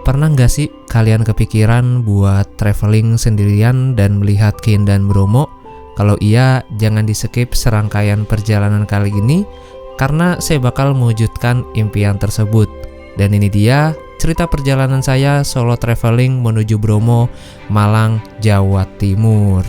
Pernah nggak sih kalian kepikiran buat traveling sendirian dan melihat keindahan Bromo? Kalau iya, jangan di-skip serangkaian perjalanan kali ini, karena saya bakal mewujudkan impian tersebut. Dan ini dia cerita perjalanan saya solo traveling menuju Bromo, Malang, Jawa Timur.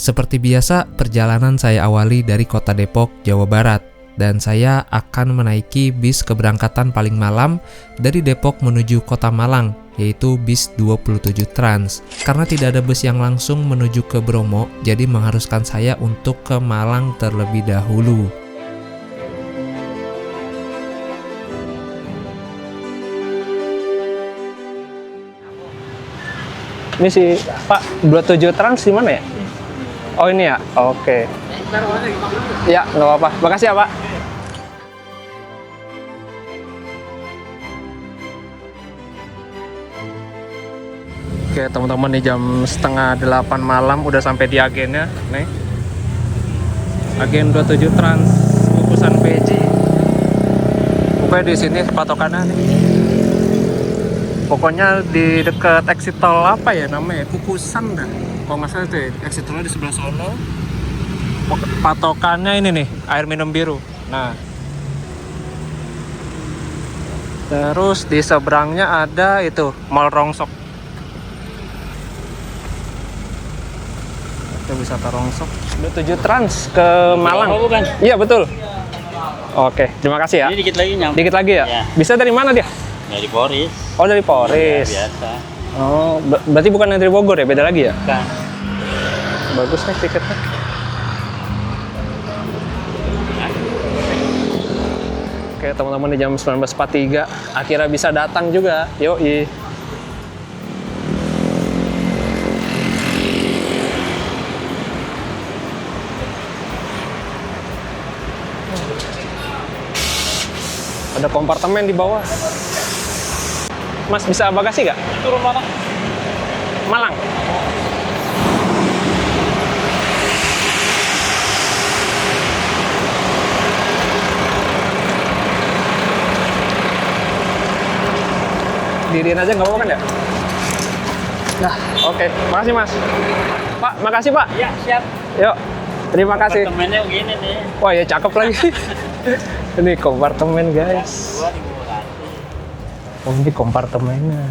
Seperti biasa, perjalanan saya awali dari kota Depok, Jawa Barat, dan saya akan menaiki bis keberangkatan paling malam dari Depok menuju kota Malang, yaitu bis 27 Trans. Karena tidak ada bus yang langsung menuju ke Bromo, jadi mengharuskan saya untuk ke Malang terlebih dahulu. Ini si Pak 27 Trans di mana ya? Oh ini ya? Oke. Ya, nggak apa-apa. Makasih ya Pak. Oke teman-teman, nih jam setengah 8 malam udah sampai di agennya. Nih, agen 27 Trans Kukusan PJ. Pokoknya di sini patokannya nih. Pokoknya di dekat exit tol apa ya namanya? Kukusan dah. Kalau nggak salah itu ya, exit tolnya di sebelah sono. Patokannya ini nih, air minum biru. Nah, terus di seberangnya ada itu Mall Rongsok. Itu wisata Rongsok. 27 Trans ke Malang. Oh, bukan? Iya betul. Oke, terima kasih ya. Ini dikit lagi nyampe. Dikit lagi ya? Ya. Bisa dari mana dia? Dari Boris. Oh dari Polres. Ya, biasa. Oh, berarti bukan yang dari Bogor ya? Beda lagi ya? Kan. Bagus nih tiketnya. Oke teman-teman, di jam 19.43 akhirnya bisa datang juga. Yoi. Ada kompartemen di bawah. Mas, bisa bagasi nggak? Turun mana? Malang. Diriin aja nggak apa-apa kan ya? Nah, oke. Makasih Mas. Pak, makasih Pak. Ya, siap. Yuk, terima kasih. Apartemennya begini nih. Wah ya cakep lagi. Ini kompartemen guys. 2.000 Oh ini kompartemennya.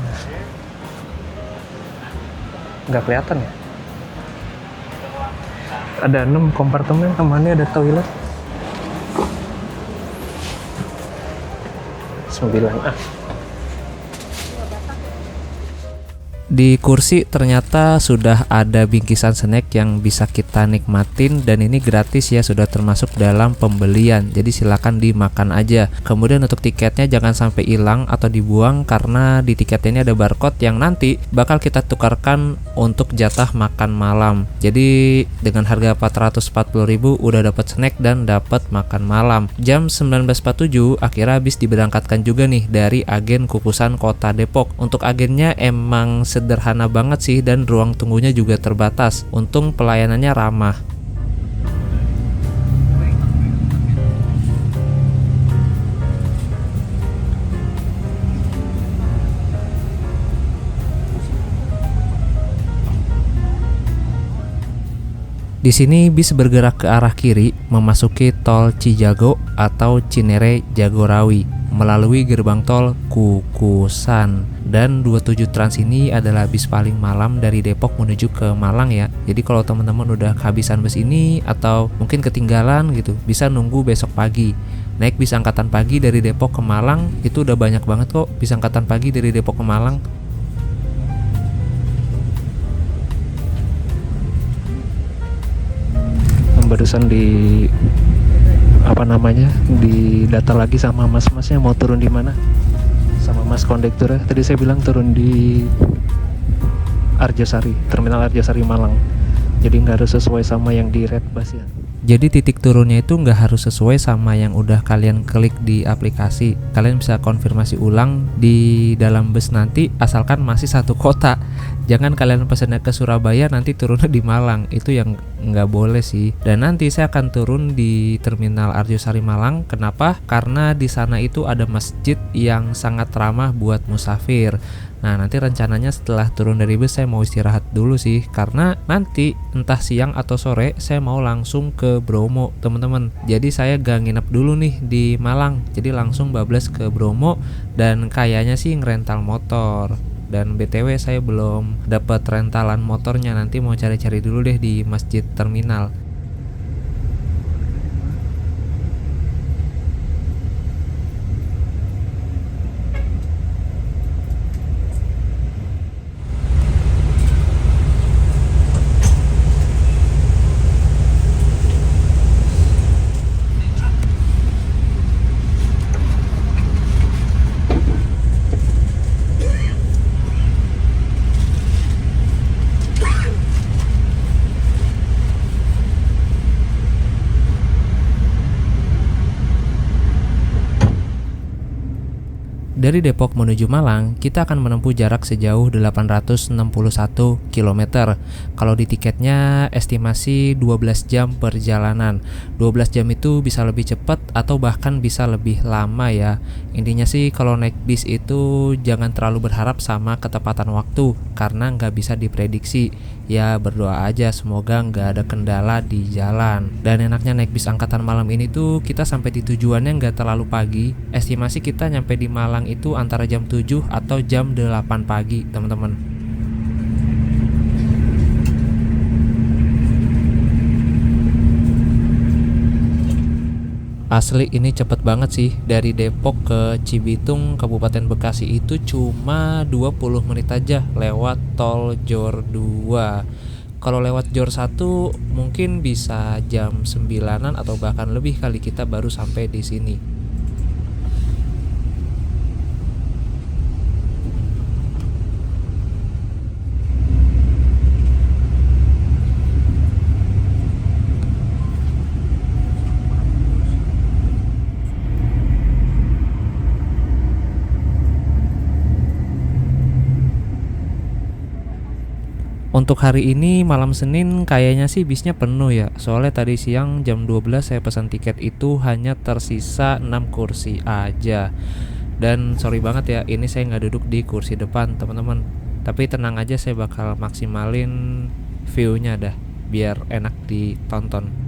Nggak kelihatan ya? Ada 6 kompartemen, temannya ada toilet. 9. Di kursi ternyata sudah ada bingkisan snack yang bisa kita nikmatin, dan ini gratis ya, sudah termasuk dalam pembelian, jadi silakan dimakan aja. Kemudian untuk tiketnya jangan sampai hilang atau dibuang, karena di tiketnya ini ada barcode yang nanti bakal kita tukarkan untuk jatah makan malam. Jadi dengan harga 440.000 udah dapat snack dan dapat makan malam. Jam 19.47 akhirnya habis diberangkatkan juga nih dari agen Kukusan Kota Depok. Untuk agennya emang sederhana banget sih, dan ruang tunggunya juga terbatas. Untung pelayanannya ramah. Di sini bis bergerak ke arah kiri memasuki tol Cijago atau Cinere Jagorawi melalui gerbang tol Kukusan. Dan 27 Trans ini adalah bis paling malam dari Depok menuju ke Malang ya. Jadi kalau teman-teman udah kehabisan bus ini atau mungkin ketinggalan gitu, bisa nunggu besok pagi. Naik bis angkatan pagi dari Depok ke Malang itu udah banyak banget kok bis angkatan pagi dari Depok ke Malang. Barusan di data lagi sama mas-masnya mau turun di mana, sama mas kondekturnya. Tadi saya bilang turun di Arjosari, Terminal Arjosari Malang. Jadi nggak harus sesuai sama yang di red bus ya. Jadi titik turunnya itu nggak harus sesuai sama yang udah kalian klik di aplikasi. Kalian bisa konfirmasi ulang di dalam bus nanti asalkan masih satu kota. Jangan kalian pesannya ke Surabaya nanti turunnya di Malang. Itu yang nggak boleh sih. Dan nanti saya akan turun di Terminal Arjosari Malang. Kenapa? Karena di sana itu ada masjid yang sangat ramah buat musafir. Nah, nanti rencananya setelah turun dari bus saya mau istirahat dulu sih, karena nanti entah siang atau sore saya mau langsung ke Bromo, teman-teman. Jadi saya gak nginep dulu nih di Malang, jadi langsung bablas ke Bromo dan kayaknya sih ngerental motor. Dan BTW saya belum dapat rentalan motornya, nanti mau cari-cari dulu deh di masjid terminal. Dari Depok menuju Malang, kita akan menempuh jarak sejauh 861 km. Kalau di tiketnya estimasi 12 jam perjalanan. 12 jam itu bisa lebih cepat atau bahkan bisa lebih lama ya. Intinya sih kalau naik bis itu jangan terlalu berharap sama ketepatan waktu, karena nggak bisa diprediksi. Ya berdoa aja semoga nggak ada kendala di jalan. Dan enaknya naik bis angkatan malam ini tuh kita sampai di tujuannya nggak terlalu pagi. Estimasi kita nyampe di Malang itu antara jam 7 atau jam 8 pagi, teman-teman. Asli ini cepet banget sih. Dari Depok ke Cibitung Kabupaten Bekasi itu cuma 20 menit aja lewat tol Jor 2. Kalau lewat Jor 1 mungkin bisa jam 9-an atau bahkan lebih kali kita baru sampai di sini. Untuk hari ini malam Senin kayaknya sih bisnya penuh ya. Soalnya tadi siang jam 12 saya pesan tiket itu hanya tersisa 6 kursi aja. Dan sorry banget ya, ini saya nggak duduk di kursi depan teman-teman. Tapi tenang aja, saya bakal maksimalin view-nya dah biar enak ditonton.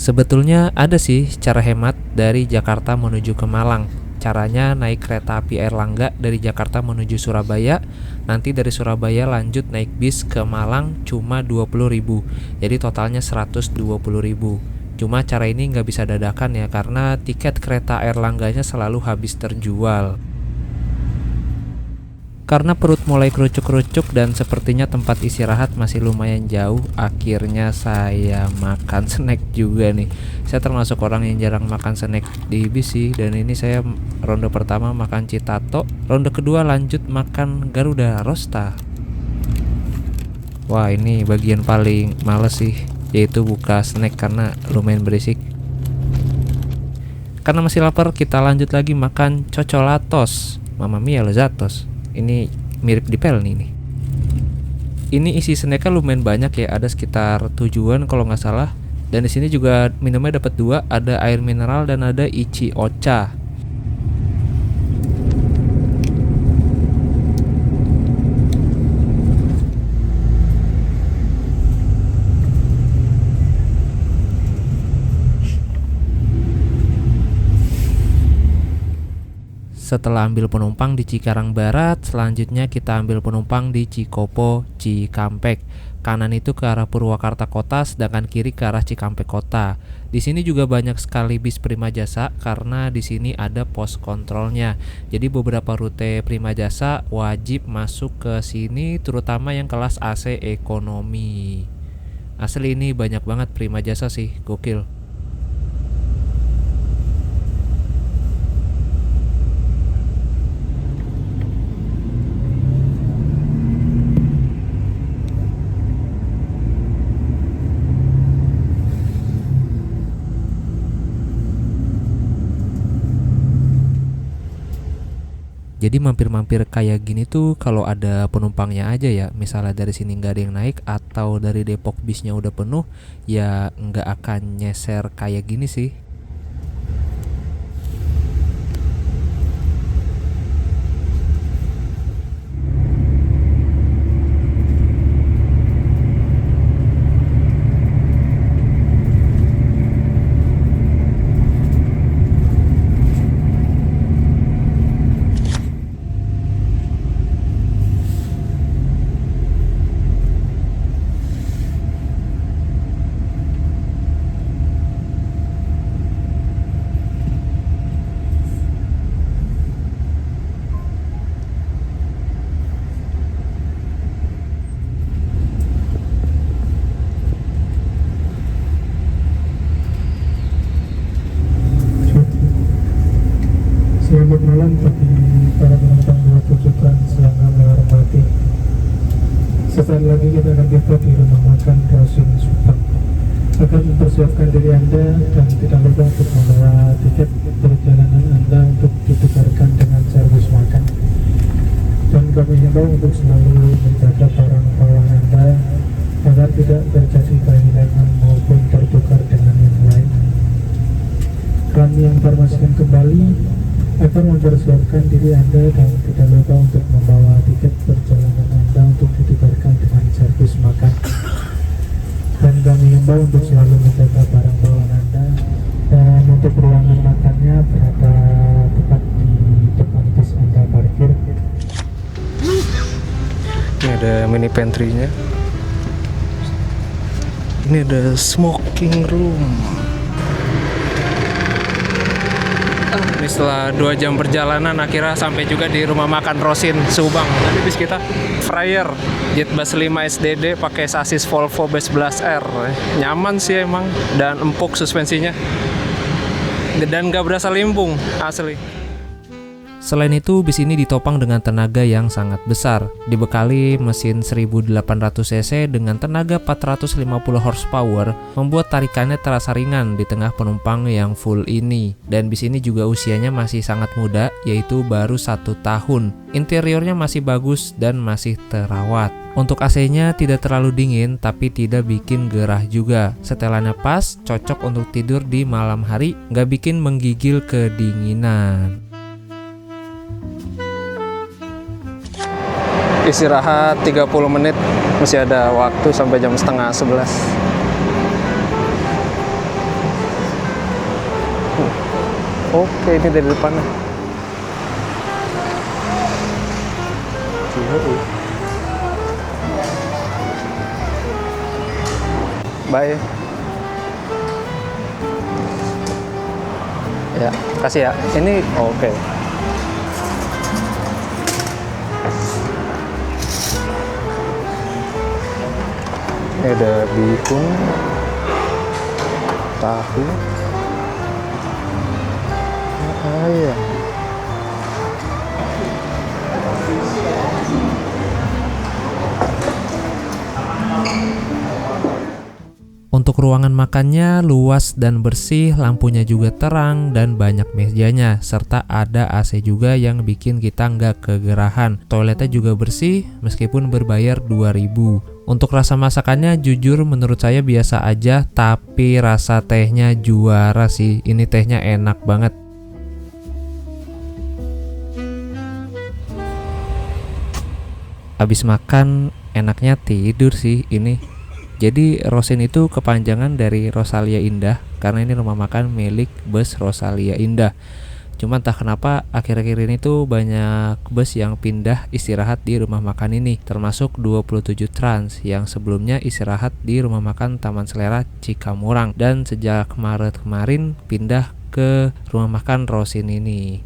Sebetulnya ada sih cara hemat dari Jakarta menuju ke Malang. Caranya naik kereta api Airlangga dari Jakarta menuju Surabaya. Nanti dari Surabaya lanjut naik bis ke Malang cuma 20.000. Jadi totalnya 120.000. Cuma cara ini nggak bisa dadakan ya, karena tiket kereta Airlangganya selalu habis terjual. Karena perut mulai kerucuk-kerucuk dan sepertinya tempat istirahat masih lumayan jauh, akhirnya saya makan snack juga nih. Saya termasuk orang yang jarang makan snack di bis sih, dan ini saya ronde pertama makan Citato, ronde kedua lanjut makan Garuda Rosta. Wah, ini bagian paling males sih, yaitu buka snack karena lumayan berisik. Karena masih lapar, kita lanjut lagi makan Cocolatos. Mamma mia lezatos. Ini mirip di Pel nih. Ini isi snacknya lumayan banyak ya, ada sekitar 7-an kalau nggak salah. Dan di sini juga minumnya dapat 2, ada air mineral dan ada Ichi Ocha. Setelah ambil penumpang di Cikarang Barat, selanjutnya kita ambil penumpang di Cikopo, Cikampek. Kanan itu ke arah Purwakarta Kota, sedangkan kiri ke arah Cikampek Kota. Di sini juga banyak sekali bis Prima Jasa karena di sini ada pos kontrolnya. Jadi beberapa rute Prima Jasa wajib masuk ke sini, terutama yang kelas AC ekonomi. Asli ini banyak banget Prima Jasa sih, gokil. Jadi mampir-mampir kayak gini tuh kalau ada penumpangnya aja ya. Misalnya dari sini nggak ada yang naik atau dari Depok bisnya udah penuh, ya nggak akan nyeser kayak gini sih. Selamat malam bagi para penumpang 27 Trans yang kami hormati. Sesaat lagi kita akan tiba di rumah makan Rosin Subang. Akan mempersiapkan diri Anda dan tidak lupa untuk membawa tiket perjalanan Anda untuk ditukarkan dengan servis makan. Dan kami himbau untuk selalu menjaga barang bawaan Anda agar tidak terjadi kehilangan maupun tertukar dengan yang lain. Kami informasikan kembali akan mempersiapkan diri Anda dan tidak lupa untuk membawa tiket perjalanan Anda untuk ditukarkan dengan servis makan. Dan kami himbau untuk selalu menjaga barang bawaan Anda, dan untuk ruangan makannya berada tepat di depan bis Anda parkir. Ini ada mini pantry-nya. Ini ada smoking room. Ini setelah 2 jam perjalanan akhirnya sampai juga di rumah makan Rosin Subang. Tadi bis kita Fryer Jetbus 5 SDD pakai sasis Volvo B11R. Nyaman sih emang dan empuk suspensinya. Dan gak berasa limbung asli. Selain itu, bis ini ditopang dengan tenaga yang sangat besar, dibekali mesin 1800 cc dengan tenaga 450 horsepower, membuat tarikannya terasa ringan di tengah penumpang yang full ini. Dan bis ini juga usianya masih sangat muda, yaitu baru 1 tahun. Interiornya masih bagus dan masih terawat. Untuk AC-nya tidak terlalu dingin, tapi tidak bikin gerah juga. Setelannya pas, cocok untuk tidur di malam hari, nggak bikin menggigil kedinginan. Istirahat 30 menit, masih ada waktu sampai jam 10:30. Oke, ini dari depannya. Bye. Ya, kasih ya. Ini oke. Ini ada bihun, tahu, ayam. Untuk ruangan makannya luas dan bersih, lampunya juga terang dan banyak mejanya, serta ada AC juga yang bikin kita nggak kegerahan. Toiletnya juga bersih meskipun berbayar 2.000. Untuk rasa masakannya jujur menurut saya biasa aja, tapi rasa tehnya juara sih. Ini tehnya enak banget. Habis makan enaknya tidur sih ini. Jadi Rosin itu kepanjangan dari Rosalia Indah, karena ini rumah makan milik bus Rosalia Indah. Cuma entah kenapa akhir-akhir ini tuh banyak bus yang pindah istirahat di rumah makan ini, termasuk 27 Trans yang sebelumnya istirahat di rumah makan Taman Selera Cikamurang dan sejak Maret kemarin pindah ke rumah makan Rosin ini.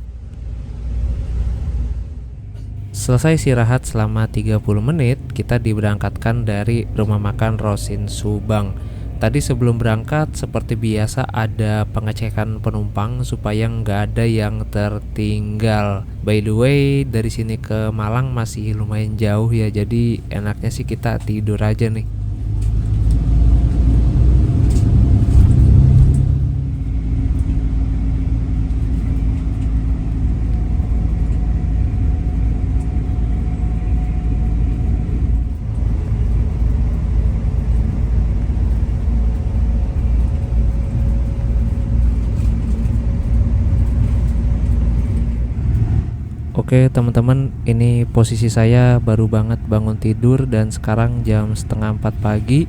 Selesai istirahat selama 30 menit, kita diberangkatkan dari rumah makan Rosin Subang. Tadi sebelum berangkat seperti biasa ada pengecekan penumpang supaya nggak ada yang tertinggal. By the way, dari sini ke Malang masih lumayan jauh ya, jadi enaknya sih kita tidur aja nih. Oke teman-teman, ini posisi saya baru banget bangun tidur dan sekarang jam setengah 4 pagi.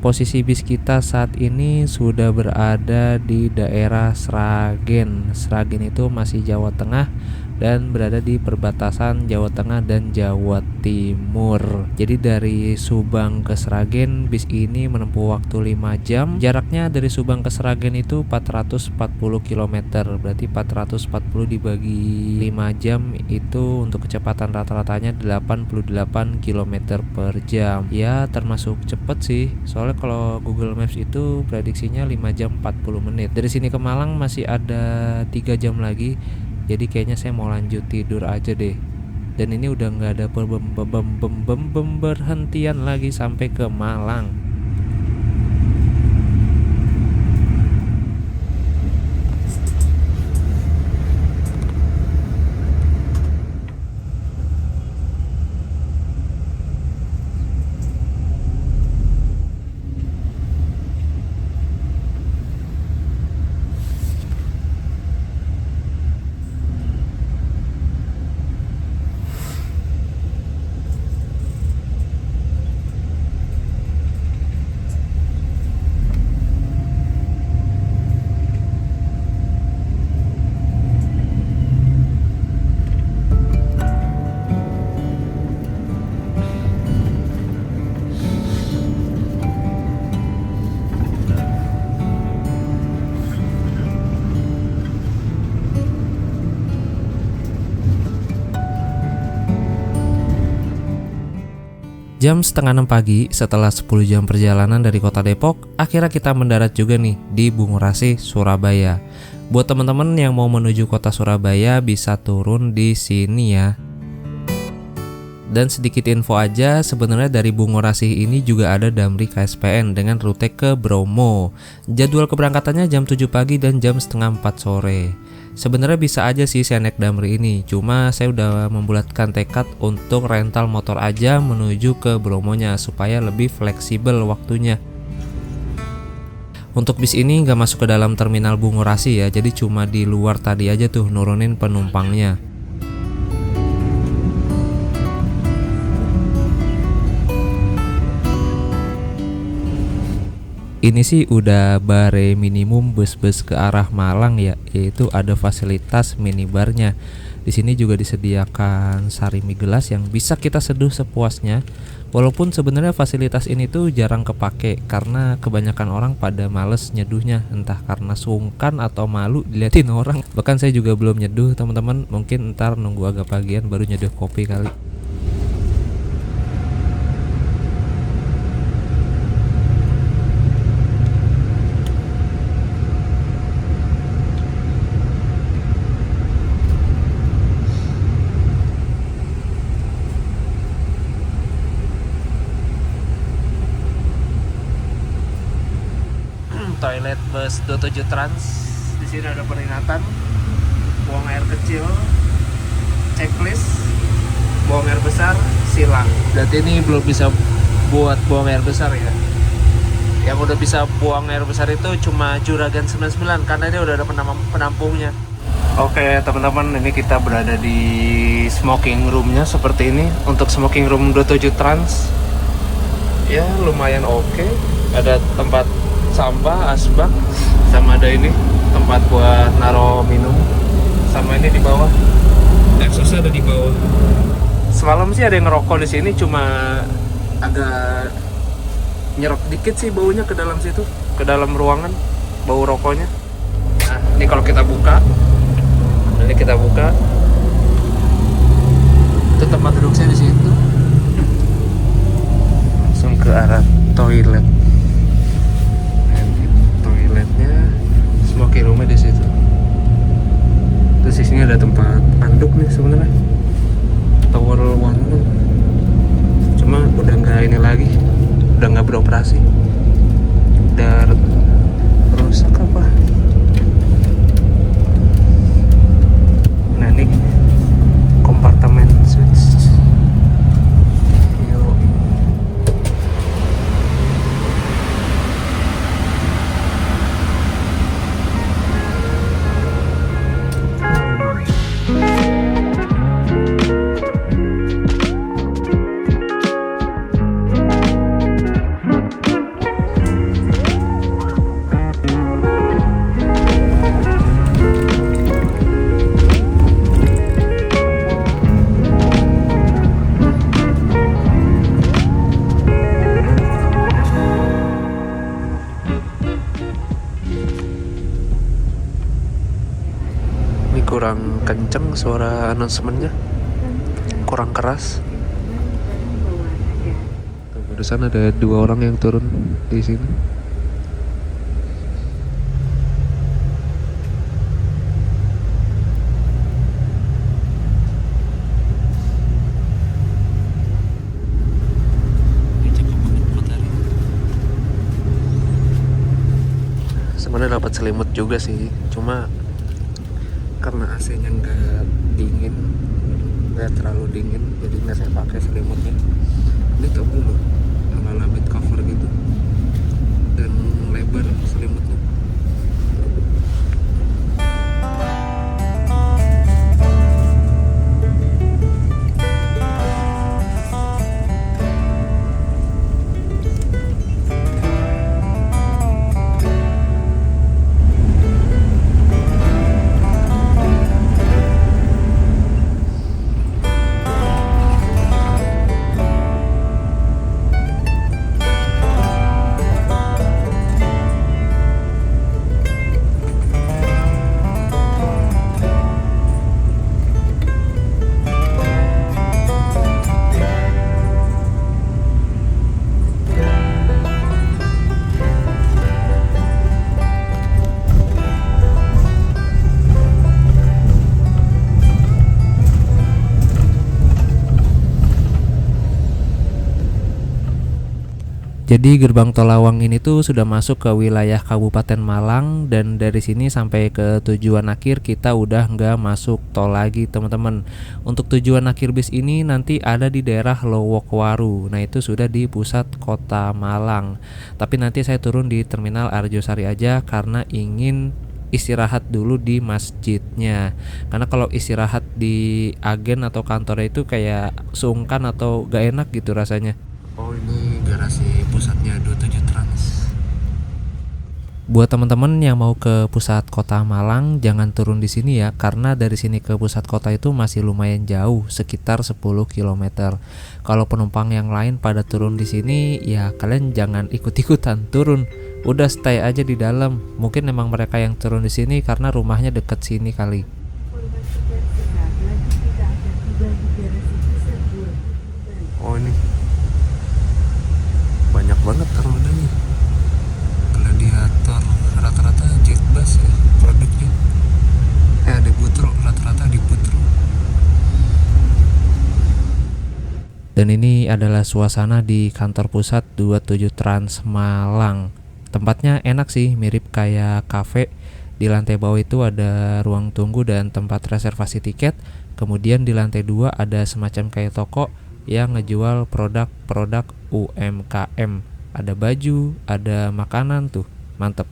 Posisi bis kita saat ini sudah berada di daerah Sragen. Sragen itu masih Jawa Tengah dan berada di perbatasan Jawa Tengah dan Jawa Timur. Jadi dari Subang ke Sragen bis ini menempuh waktu 5 jam. Jaraknya dari Subang ke Sragen itu 440 km. Berarti 440 dibagi 5 jam itu untuk kecepatan rata-ratanya 88 km per jam. Ya termasuk cepet sih. Soalnya kalau Google Maps itu prediksinya 5 jam 40 menit. Dari sini ke Malang masih ada 3 jam lagi. Jadi kayaknya saya mau lanjut tidur aja deh. Dan ini udah nggak ada berhentian lagi sampai ke Malang. Jam setengah 6 pagi setelah 10 jam perjalanan dari kota Depok, akhirnya kita mendarat juga nih di Bungurasi, Surabaya. Buat teman-teman yang mau menuju kota Surabaya bisa turun di sini ya. Dan sedikit info aja, sebenarnya dari Bungurasi ini juga ada Damri KSPN dengan rute ke Bromo. Jadwal keberangkatannya jam 7 pagi dan jam setengah 4 sore. Sebenarnya bisa aja sih saya naik Damri ini, cuma saya udah membulatkan tekad untuk rental motor aja menuju ke Bromonya supaya lebih fleksibel waktunya. Untuk bis ini nggak masuk ke dalam terminal Bungurasi ya, jadi cuma di luar tadi aja tuh nurunin penumpangnya. Ini sih udah bare minimum bus-bus ke arah Malang ya, yaitu ada fasilitas minibarnya. Di sini juga disediakan sarimi gelas yang bisa kita seduh sepuasnya. Walaupun sebenarnya fasilitas ini tuh jarang kepake karena kebanyakan orang pada males nyeduhnya, entah karena sungkan atau malu diliatin orang. Bahkan saya juga belum nyeduh teman-teman, mungkin ntar nunggu agak pagian baru nyeduh kopi kali. Toilet bus 27 Trans. Di sini ada peringatan buang air kecil, checklist, buang air besar, silang. Dan ini belum bisa buat buang air besar ya. Yang udah bisa buang air besar itu cuma Juragan 99 karena dia udah ada penampungnya. Oke teman-teman, ini kita berada di smoking roomnya seperti ini. Untuk smoking room 27 Trans ya lumayan oke. Ada tempat sampah, asbak, sama ada ini tempat buat naro minum sama ini di bawah. Exhaustnya ada di bawah. Semalam sih ada yang ngerokok di sini, cuma agak nyerap dikit sih baunya ke dalam situ, ke dalam ruangan, bau rokoknya. Nah, ini kalau kita buka, itu tempat duduk saya di situ. Langsung ke arah toilet. Dan toiletnya, smoking roomnya di situ. Terus di sini ada tempat anduk nih sebenarnya. Tower one, cuma udah nggak ini lagi, udah nggak beroperasi, udah rusak apa. Nah ini kompartemen switch. Yuk. Kurang kenceng suara announcementnya, kurang keras. Barusan ada 2 orang yang turun di sini. Sebenarnya dapat selimut juga sih, cuma karena AC-nya nggak dingin, nggak terlalu dingin, jadi nggak saya pakai selimutnya. Ini tuh dulu ala-ala bed cover gitu, dan lebar selimutnya. Jadi gerbang tol Lawang ini tuh sudah masuk ke wilayah Kabupaten Malang, dan dari sini sampai ke tujuan akhir kita udah nggak masuk tol lagi teman-teman. Untuk tujuan akhir bis ini nanti ada di daerah Lowokwaru. Nah itu sudah di pusat kota Malang. Tapi nanti saya turun di Terminal Arjosari aja karena ingin istirahat dulu di masjidnya. Karena kalau istirahat di agen atau kantornya itu kayak sungkan atau gak enak gitu rasanya. Oh ini garasi pusatnya 27 Trans. Buat teman-teman yang mau ke pusat kota Malang, jangan turun di sini ya, karena dari sini ke pusat kota itu masih lumayan jauh, sekitar 10 km. Kalau penumpang yang lain pada turun di sini, ya kalian jangan ikut-ikutan turun. Udah stay aja di dalam. Mungkin memang mereka yang turun di sini karena rumahnya deket sini kali. Oh ini banyak banget armadanya. Gladiator, rata-rata jet bus ya produknya. Ada Butro, rata-rata di Butro. Dan ini adalah suasana di kantor pusat 27 Trans Malang. Tempatnya enak sih, mirip kayak kafe. Di lantai bawah itu ada ruang tunggu dan tempat reservasi tiket. Kemudian di lantai 2 ada semacam kayak toko yang ngejual produk-produk UMKM. Ada baju, ada makanan tuh, mantep.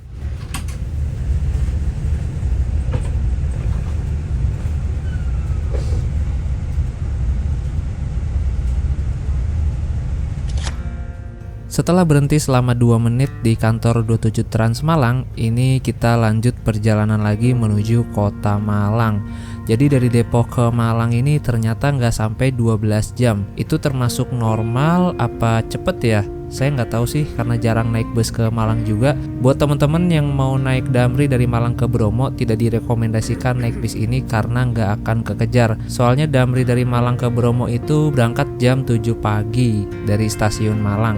Setelah berhenti selama 2 menit di kantor 27 Trans Malang, ini kita lanjut perjalanan lagi menuju kota Malang. Jadi dari Depok ke Malang ini ternyata nggak sampai 12 jam. Itu termasuk normal apa cepet ya? Saya nggak tahu sih karena jarang naik bus ke Malang juga. Buat teman-teman yang mau naik Damri dari Malang ke Bromo, tidak direkomendasikan naik bis ini karena nggak akan kekejar. Soalnya Damri dari Malang ke Bromo itu berangkat jam 7 pagi dari stasiun Malang.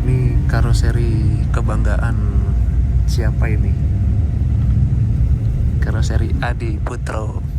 Ini karoseri kebanggaan siapa ini? Karoseri Adi Putro.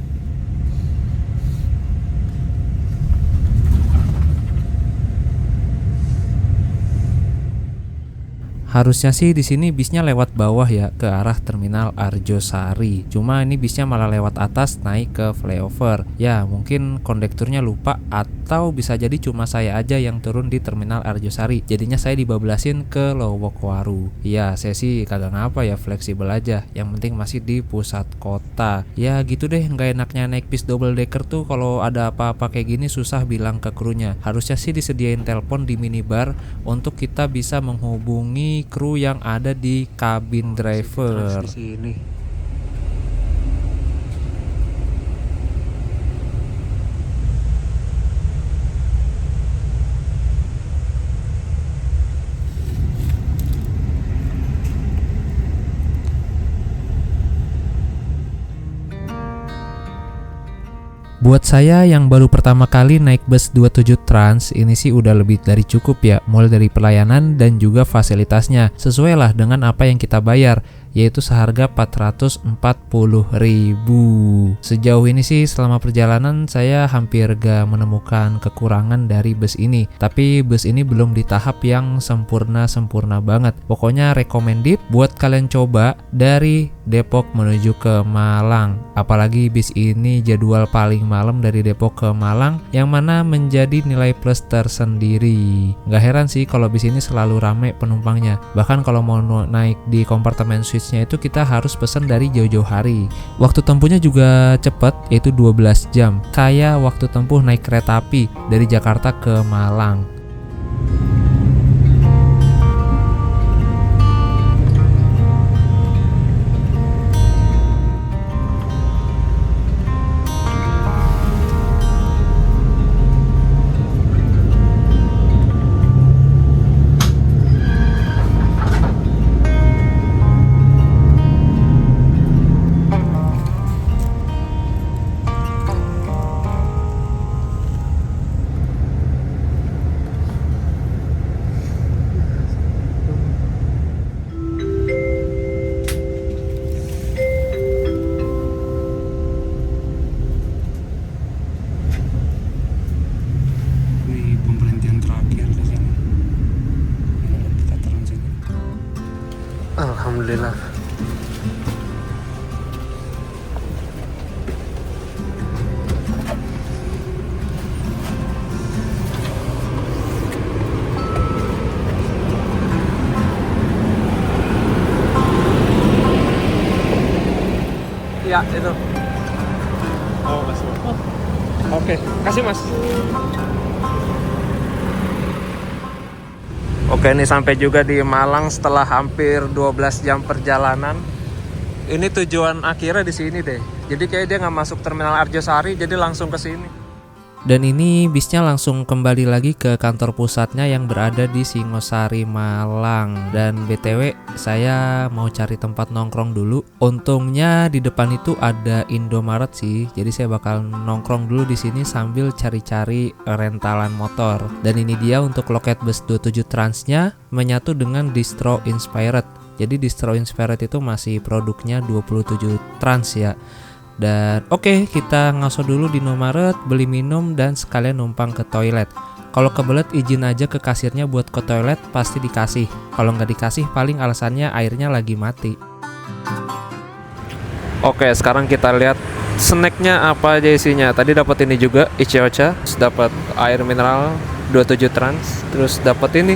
Harusnya sih di sini bisnya lewat bawah ya ke arah terminal Arjosari. Cuma ini bisnya malah lewat atas naik ke flyover. Ya mungkin kondekturnya lupa atau bisa jadi cuma saya aja yang turun di terminal Arjosari. Jadinya saya dibablasin ke Lowokwaru. Ya saya sih kagak ngapa ya, fleksibel aja. Yang penting masih di pusat kota. Ya gitu deh, nggak enaknya naik bis double decker tuh kalau ada apa-apa kayak gini susah bilang ke krunya. Harusnya sih disediain telepon di minibar untuk kita bisa menghubungi kru yang ada di kabin driver. Di sini. Buat saya yang baru pertama kali naik bus 27 Trans, ini sih udah lebih dari cukup ya, mulai dari pelayanan dan juga fasilitasnya. Sesuai lah dengan apa yang kita bayar, yaitu seharga 440.000. Sejauh ini sih selama perjalanan saya hampir gak menemukan kekurangan dari bus ini. Tapi bus ini belum di tahap yang sempurna banget. Pokoknya recommended buat kalian coba dari Depok menuju ke Malang. Apalagi bis ini jadwal paling malam dari Depok ke Malang, yang mana menjadi nilai plus tersendiri. Gak heran sih kalau bis ini selalu rame penumpangnya. Bahkan kalau mau naik di kompartemen switchnya itu kita harus pesan dari jauh-jauh hari. Waktu tempuhnya juga cepat, yaitu 12 jam. Kayak waktu tempuh naik kereta api dari Jakarta ke Malang. Alhamdulillah. Ya itu. Oh mas. Oke, kasih mas. Oke, ini sampai juga di Malang setelah hampir 12 jam perjalanan. Ini tujuan akhirnya di sini deh. Jadi kayak dia nggak masuk terminal Arjosari, jadi langsung ke sini. Dan ini bisnya langsung kembali lagi ke kantor pusatnya yang berada di Singosari, Malang. Dan BTW saya mau cari tempat nongkrong dulu. Untungnya di depan itu ada Indomaret sih. Jadi saya bakal nongkrong dulu di sini sambil cari-cari rentalan motor. Dan ini dia untuk loket bus 27 Transnya menyatu dengan Distro Inspired. Jadi Distro Inspired itu masih produknya 27 Trans ya. Dan oke, kita ngaso dulu di Indomaret, beli minum dan sekalian numpang ke toilet. Kalau kebelet izin aja ke kasirnya buat ke toilet, pasti dikasih. Kalau nggak dikasih paling alasannya airnya lagi mati. Oke, sekarang kita lihat snacknya apa aja isinya. Tadi dapat ini juga Ichiocha, terus dapat air mineral 27 Trans, terus dapat ini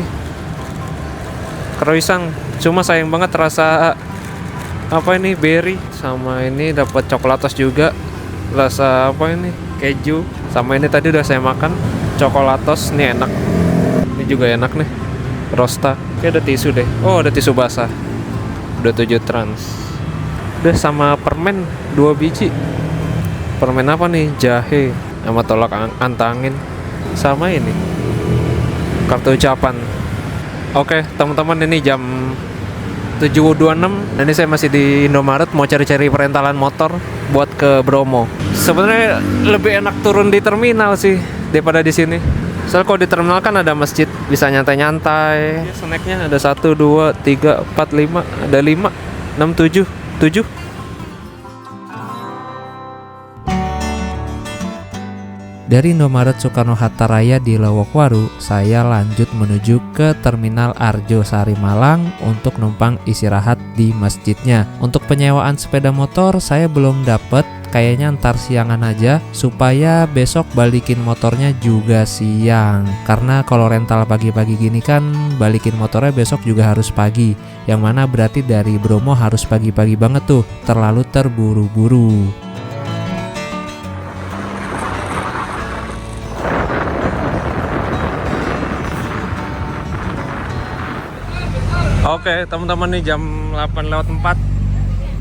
croissant. Cuma sayang banget rasa apa ini berry, sama ini dapat coklatos juga rasa apa ini keju, sama ini tadi udah saya makan coklatos. Ini enak, ini juga enak nih rosta. Kayak ada tisu deh. Oh ada tisu basah. 27 Trans. Udah sama permen 2 biji. Permen apa nih? Jahe sama tolak antangin sama ini kartu ucapan. Oke teman-teman, ini jam 7.26 dan ini saya masih di Indomaret mau cari-cari perentalan motor buat ke Bromo. Sebenarnya lebih enak turun di terminal sih daripada di sini. Soalnya kalau di terminal kan ada masjid, bisa nyantai-nyantai. Snacknya ada 1, 2, 3, 4, 5, ada 5, 6, 7. Dari Indomaret Soekarno-Hatta Raya di Lowokwaru, saya lanjut menuju ke Terminal Arjo Sari Malang untuk numpang istirahat di masjidnya. Untuk penyewaan sepeda motor saya belum dapat, kayaknya ntar siangan aja supaya besok balikin motornya juga siang. Karena kalau rental pagi-pagi gini kan balikin motornya besok juga harus pagi. Yang mana berarti dari Bromo harus pagi-pagi banget tuh, terlalu terburu-buru. Oke teman-teman, nih jam 8:04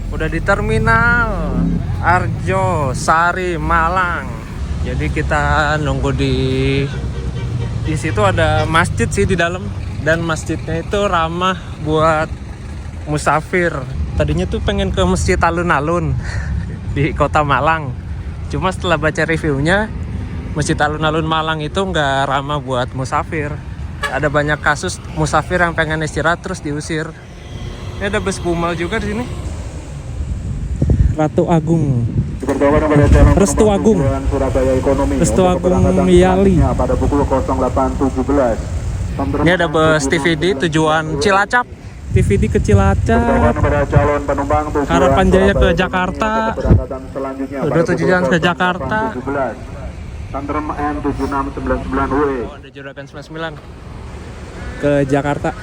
udah di terminal Arjo Sari Malang. Jadi kita nunggu di situ ada masjid sih di dalam, dan masjidnya itu ramah buat musafir. Tadinya tuh pengen ke Masjid Alun-Alun di Kota Malang. Cuma setelah baca reviewnya, Masjid Alun-Alun Malang itu nggak ramah buat musafir. Ada banyak kasus musafir yang pengen istirahat terus diusir. Ini ada bus Bumal juga di sini. Ratu Agung. Restu Agung. Restu Agung Yali. Pada pukul 08.17. Ini ada bus TVD tujuan Cilacap. TVD ke Cilacap. Harapan Jaya ke Jakarta. Udah tujuan ke Jakarta. Tandem M7699W. Oh, ada Juragan 99 ke Jakarta.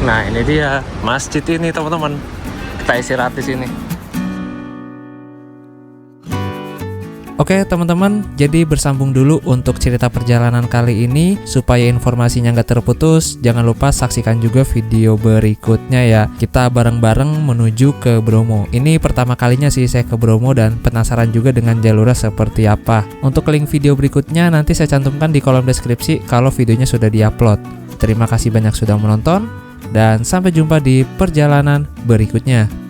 Nah, ini dia masjid ini, teman-teman. Kita istirahat di sini. Oke teman-teman, jadi bersambung dulu untuk cerita perjalanan kali ini. Supaya informasinya nggak terputus, jangan lupa saksikan juga video berikutnya ya. Kita bareng-bareng menuju ke Bromo. Ini pertama kalinya sih saya ke Bromo dan penasaran juga dengan jalurnya seperti apa. Untuk link video berikutnya nanti saya cantumkan di kolom deskripsi kalau videonya sudah diupload. Terima kasih banyak sudah menonton dan sampai jumpa di perjalanan berikutnya.